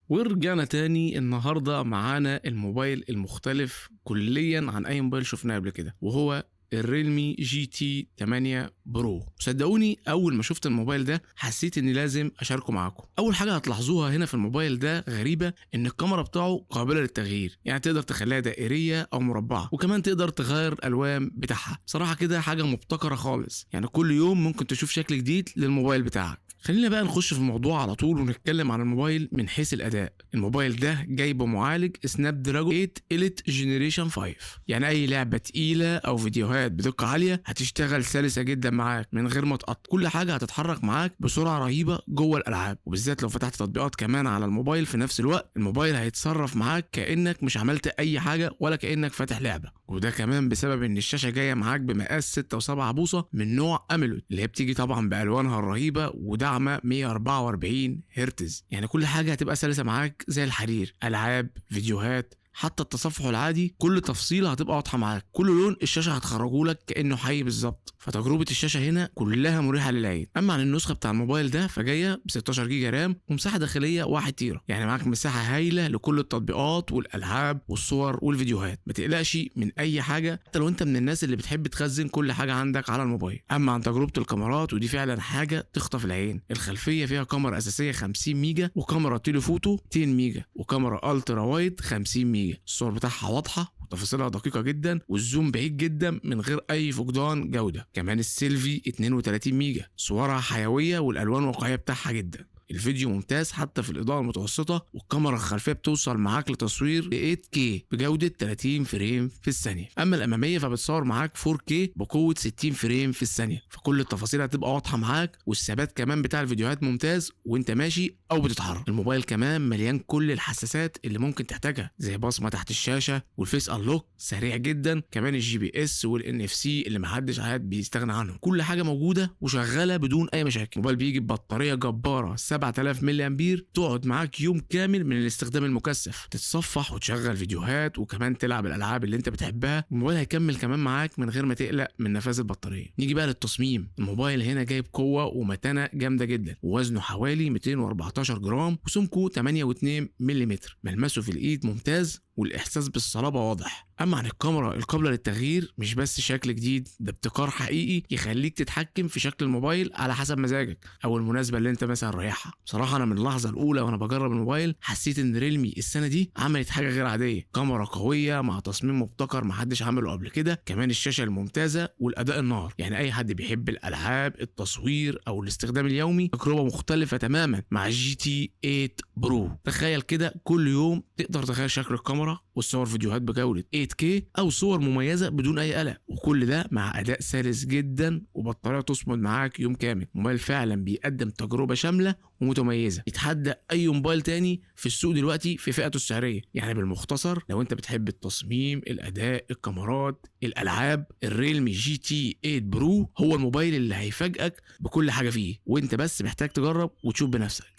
ورجعنا تاني النهارده معانا الموبايل المختلف كليا عن اي موبايل شفناه قبل كده، وهو الريلمي جي تي 8 برو. صدقوني اول ما شفت الموبايل ده حسيت اني لازم اشاركه معاكم. اول حاجه هتلاحظوها هنا في الموبايل ده غريبه، ان الكاميرا بتاعه قابله للتغيير، يعني تقدر تخليها دائريه او مربعه، وكمان تقدر تغير الالوان بتاعها. صراحه كده حاجه مبتكره خالص، يعني كل يوم ممكن تشوف شكل جديد للموبايل بتاعك. خلينا بقى نخش في الموضوع على طول ونتكلم عن الموبايل من حيث الاداء. الموبايل ده جاي بمعالج سناب دراجون 8 إليت جنريشن 5، يعني اي لعبه تقيله او فيديوهات بدقه عاليه هتشتغل سلسه جدا معاك من غير ما تقطع. كل حاجه هتتحرك معاك بسرعه رهيبه جوه الالعاب، وبالذات لو فتحت تطبيقات كمان على الموبايل في نفس الوقت، الموبايل هيتصرف معاك كانك مش عملت اي حاجه ولا كانك فاتح لعبه. وده كمان بسبب ان الشاشه جايه معاك بمقاس 6.7 بوصه من نوع اميلود، اللي هي بتيجي طبعا بالوانها الرهيبه ودعمه 144 هرتز، يعني كل حاجه هتبقى سلسه معاك زي الحرير. العاب، فيديوهات، حتى التصفح العادي، كل تفصيله هتبقى واضحه معاك. كل لون الشاشه هتخرجه لك كانه حي بالظبط، فتجربه الشاشه هنا كلها مريحه للعين. اما عن النسخه بتاع الموبايل ده فجايه ب 16 جيجا رام ومساحه داخليه 1 تيرا، يعني معاك مساحه هايله لكل التطبيقات والالعاب والصور والفيديوهات. ما تقلقش من اي حاجه حتى لو انت من الناس اللي بتحب تخزن كل حاجه عندك على الموبايل. اما عن تجربه الكاميرات، ودي فعلا حاجه تخطف العين. الخلفيه فيها كاميرا اساسيه 50 ميجا، وكاميرا تيليفوتو 200 ميجا، وكاميرا الترا وايد 50 ميجا. الصور بتاعها واضحه وتفاصيلها دقيقة جدا، والزوم بعيد جدا من غير أي فقدان جودة. كمان السيلفي 32 ميجا، صورها حيوية والألوان واقعية بتاعها جدا. الفيديو ممتاز حتى في الإضاءة المتوسطة، والكاميرا الخلفية بتوصل معاك لتصوير 8K بجودة 30 فريم في الثانية. أما الأمامية فبتصور معاك 4K بقوة 60 فريم في الثانية، فكل التفاصيل هتبقى واضحة معاك، والثبات كمان بتاع الفيديوهات ممتاز وانت ماشي أو بتتحرك. الموبايل كمان مليان كل الحساسات اللي ممكن تحتاجها، زي بصمة تحت الشاشة والفيس انلوك سريع جدا، كمان الجي بي اس والان اف سي اللي محدش عاد بيستغنى عنهم. كل حاجة موجودة وشغالة بدون أي مشاكل. الموبايل بيجي ببطارية جبارة 7000 ملي امبير، تقعد معاك يوم كامل من الاستخدام المكثف، تتصفح وتشغل فيديوهات وكمان تلعب الالعاب اللي انت بتحبها. الموبايل هيكمل كمان معاك من غير ما تقلق من نفاذ البطاريه. نيجي بقى للتصميم. الموبايل هنا جايب قوه ومتانه جامده جدا، ووزنه حوالي 214 جرام، وسمكه 8.2 ملم. ملمسه في الايد ممتاز، والاحساس بالصلابه واضح. اما عن الكاميرا القابله للتغيير، مش بس شكل جديد، ده ابتكار حقيقي يخليك تتحكم في شكل الموبايل على حسب مزاجك او المناسبه اللي انت مثلا رايحها. بصراحه انا من اللحظه الاولى وانا بجرب الموبايل حسيت ان ريلمي السنه دي عملت حاجه غير عاديه. كاميرا قويه مع تصميم مبتكر محدش عمله قبل كده، كمان الشاشه الممتازه والاداء النار، يعني اي حد بيحب الالعاب، التصوير او الاستخدام اليومي، تجربه مختلفه تماما مع الجي تي 8 برو. تخيل كده كل يوم تقدر تغير شكل الكاميرا وتصور فيديوهات بجوده 8K او صور مميزه بدون اي قلق، وكل ده مع اداء سلس جدا وبطاريه تصمد معاك يوم كامل. الموبايل فعلا بيقدم تجربه شامله ومتميزه يتحدى اي موبايل تاني في السوق دلوقتي في فئته السعريه. يعني بالمختصر، لو انت بتحب التصميم، الاداء، الكاميرات، الالعاب، الريلمي جي تي 8 برو هو الموبايل اللي هيفاجئك بكل حاجه فيه، وانت بس محتاج تجرب وتشوف بنفسك.